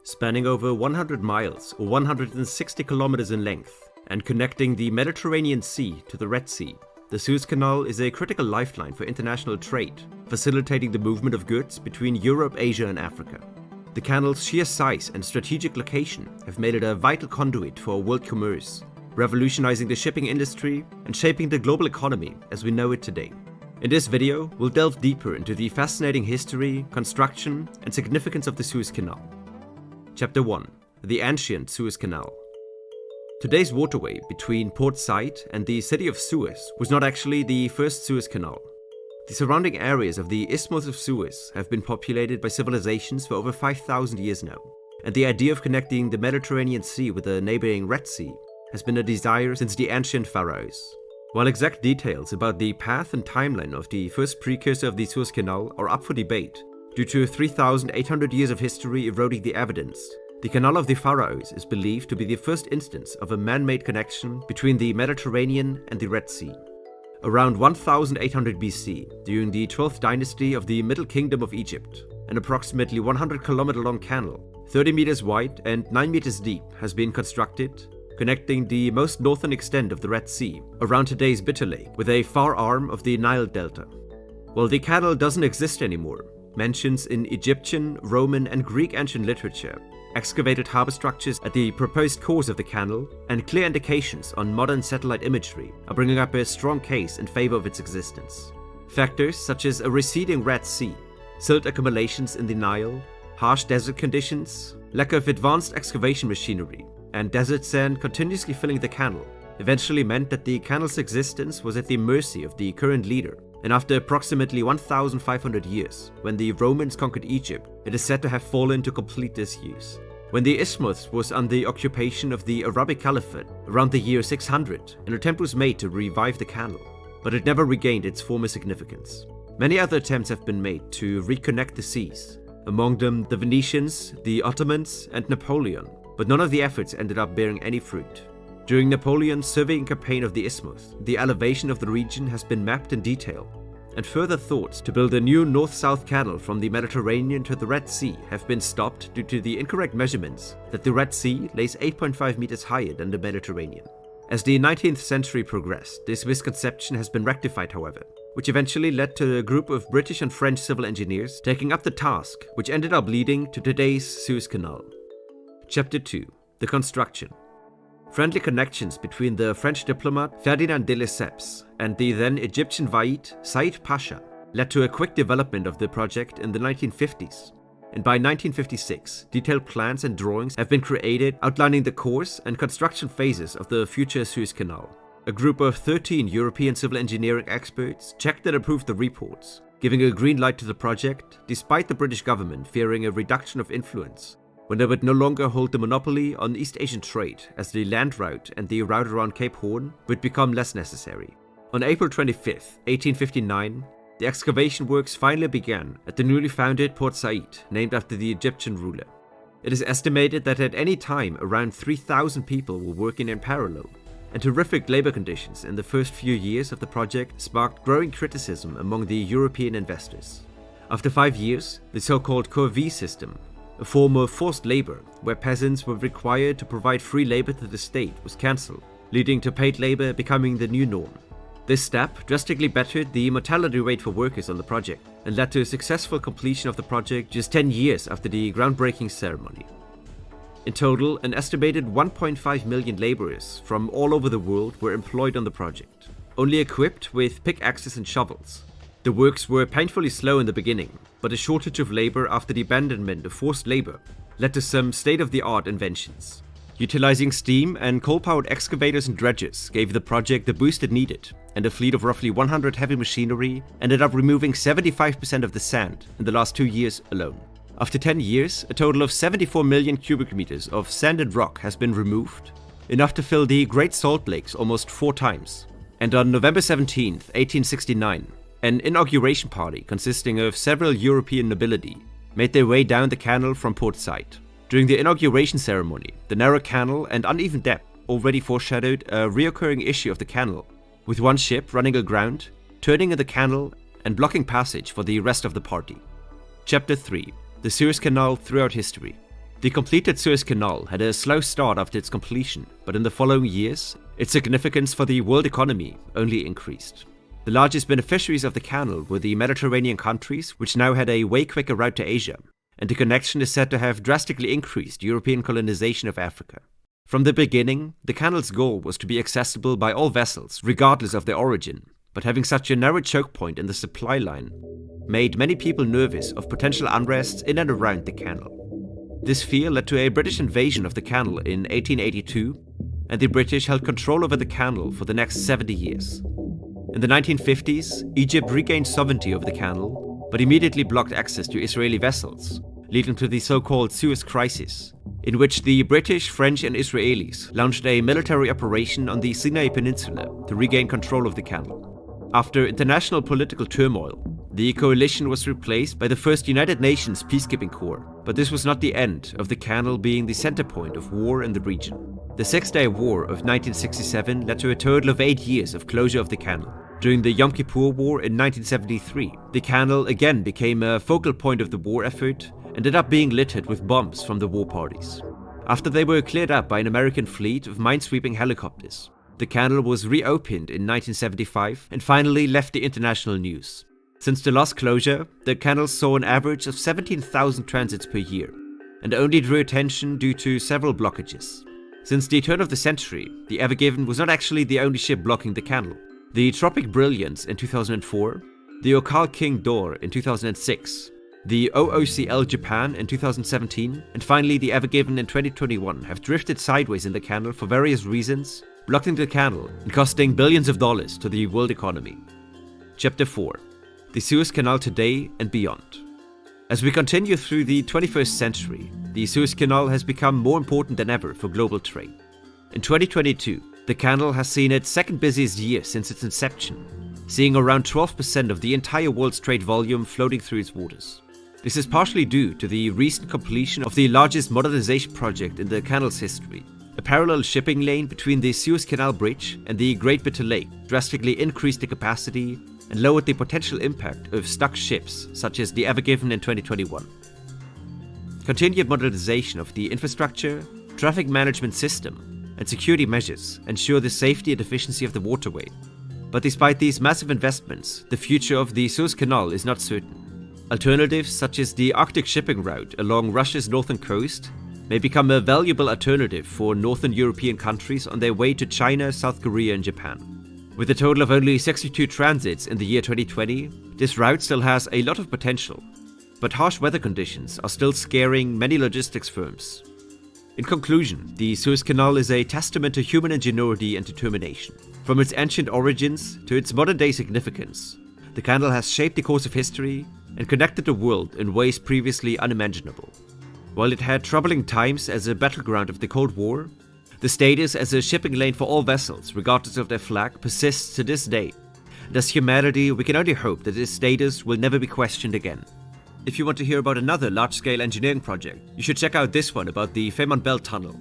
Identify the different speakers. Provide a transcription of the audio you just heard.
Speaker 1: Spanning over 100 miles or 160 kilometers in length and connecting the Mediterranean Sea to the Red Sea, the Suez Canal is a critical lifeline for international trade, facilitating the movement of goods between Europe, Asia and Africa. The canal's sheer size and strategic location have made it a vital conduit for world commerce, revolutionizing the shipping industry and shaping the global economy as we know it today. In this video, we'll delve deeper into the fascinating history, construction and significance of the Suez Canal. Chapter 1. The Ancient Suez Canal. Today's waterway between Port Said and the city of Suez was not actually the first Suez Canal. The surrounding areas of the Isthmus of Suez have been populated by civilizations for over 5,000 years now, and the idea of connecting the Mediterranean Sea with the neighboring Red Sea has been a desire since the ancient pharaohs. While exact details about the path and timeline of the first precursor of the Suez Canal are up for debate, due to 3,800 years of history eroding the evidence, the Canal of the Pharaohs is believed to be the first instance of a man-made connection between the Mediterranean and the Red Sea. Around 1800 BC, during the 12th dynasty of the Middle Kingdom of Egypt, an approximately 100-kilometer long canal, 30 meters wide and 9 meters deep, has been constructed, connecting the most northern extent of the Red Sea, around today's Bitter Lake, with a far arm of the Nile Delta. While the canal doesn't exist anymore, mentions in Egyptian, Roman and Greek ancient literature, excavated harbor structures at the proposed course of the canal, and clear indications on modern satellite imagery are bringing up a strong case in favor of its existence. Factors such as a receding Red Sea, silt accumulations in the Nile, harsh desert conditions, lack of advanced excavation machinery, and desert sand continuously filling the canal eventually meant that the canal's existence was at the mercy of the current leader. And after approximately 1,500 years, when the Romans conquered Egypt, it is said to have fallen to complete disuse. When the Isthmus was under occupation of the Arabic Caliphate around the year 600, an attempt was made to revive the canal, but it never regained its former significance. Many other attempts have been made to reconnect the seas, among them the Venetians, the Ottomans, and Napoleon, but none of the efforts ended up bearing any fruit. During Napoleon's surveying campaign of the Isthmus, the elevation of the region has been mapped in detail, and further thoughts to build a new north-south canal from the Mediterranean to the Red Sea have been stopped due to the incorrect measurements that the Red Sea lays 8.5 meters higher than the Mediterranean. As the 19th century progressed, this misconception has been rectified, however, which eventually led to a group of British and French civil engineers taking up the task, which ended up leading to today's Suez Canal. Chapter 2. The Construction. Friendly connections between the French diplomat Ferdinand de Lesseps and the then Egyptian Vaid Said Pasha led to a quick development of the project in the 1950s. And by 1956, detailed plans and drawings have been created outlining the course and construction phases of the future Suez Canal. A group of 13 European civil engineering experts checked and approved the reports, giving a green light to the project despite the British government fearing a reduction of influence, when they would no longer hold the monopoly on East Asian trade, as the land route and the route around Cape Horn would become less necessary. On April 25, 1859, the excavation works finally began at the newly founded Port Said, named after the Egyptian ruler. It is estimated that at any time around 3,000 people were working in parallel, and horrific labor conditions in the first few years of the project sparked growing criticism among the European investors. After 5 years, the so-called corvée system, a form of forced labor where peasants were required to provide free labor to the state, was cancelled, leading to paid labor becoming the new norm. This step drastically bettered the mortality rate for workers on the project and led to a successful completion of the project just 10 years after the groundbreaking ceremony. In total, an estimated 1.5 million laborers from all over the world were employed on the project, only equipped with pickaxes and shovels. The works were painfully slow in the beginning, but a shortage of labor after the abandonment of forced labor led to some state-of-the-art inventions. Utilizing steam and coal-powered excavators and dredgers gave the project the boost it needed, and a fleet of roughly 100 heavy machinery ended up removing 75% of the sand in the last 2 years alone. After 10 years, a total of 74 million cubic meters of sand and rock has been removed, enough to fill the Great Salt Lakes almost 4 times. And on November 17, 1869, an inauguration party consisting of several European nobility made their way down the canal from Port Said. During the inauguration ceremony, the narrow canal and uneven depth already foreshadowed a reoccurring issue of the canal, with one ship running aground, turning in the canal and blocking passage for the rest of the party. Chapter 3. The Suez Canal throughout history. The completed Suez Canal had a slow start after its completion, but in the following years, its significance for the world economy only increased. The largest beneficiaries of the canal were the Mediterranean countries, which now had a way quicker route to Asia, and the connection is said to have drastically increased European colonization of Africa. From the beginning, the canal's goal was to be accessible by all vessels, regardless of their origin, but having such a narrow choke point in the supply line made many people nervous of potential unrests in and around the canal. This fear led to a British invasion of the canal in 1882, and the British held control over the canal for the next 70 years. In the 1950s, Egypt regained sovereignty over the canal, but immediately blocked access to Israeli vessels, leading to the so-called Suez Crisis, in which the British, French and Israelis launched a military operation on the Sinai Peninsula to regain control of the canal. After international political turmoil, the coalition was replaced by the first United Nations Peacekeeping Corps, but this was not the end of the canal being the center point of war in the region. The Six-Day War of 1967 led to a total of 8 years of closure of the canal. During the Yom Kippur War in 1973, the canal again became a focal point of the war effort and ended up being littered with bombs from the war parties. After they were cleared up by an American fleet of minesweeping helicopters, the canal was reopened in 1975 and finally left the international news. Since the last closure, the canal saw an average of 17,000 transits per year, and only drew attention due to several blockages. Since the turn of the century, the Ever Given was not actually the only ship blocking the canal. The Tropic Brilliance in 2004, the Okal King Dor in 2006, the OOCL Japan in 2017, and finally the Ever Given in 2021 have drifted sideways in the canal for various reasons, blocking the canal and costing billions of dollars to the world economy. Chapter 4. The Suez Canal today and beyond. As we continue through the 21st century, the Suez Canal has become more important than ever for global trade. In 2022, the canal has seen its second busiest year since its inception, seeing around 12% of the entire world's trade volume floating through its waters. This is partially due to the recent completion of the largest modernization project in the canal's history. A parallel shipping lane between the Suez Canal Bridge and the Great Bitter Lake drastically increased the capacity and lowered the potential impact of stuck ships such as the Ever Given in 2021. Continued modernization of the infrastructure, traffic management system, and security measures ensure the safety and efficiency of the waterway. But despite these massive investments, the future of the Suez Canal is not certain. Alternatives such as the Arctic shipping route along Russia's northern coast may become a valuable alternative for northern European countries on their way to China, South Korea, and Japan. With a total of only 62 transits in the year 2020, this route still has a lot of potential, but harsh weather conditions are still scaring many logistics firms. In conclusion, the Suez Canal is a testament to human ingenuity and determination. From its ancient origins to its modern-day significance, the canal has shaped the course of history and connected the world in ways previously unimaginable. While it had troubling times as a battleground of the Cold War, the status as a shipping lane for all vessels, regardless of their flag, persists to this day. And as humanity, we can only hope that this status will never be questioned again. If you want to hear about another large-scale engineering project, you should check out this one about the Fehmarn Belt Tunnel.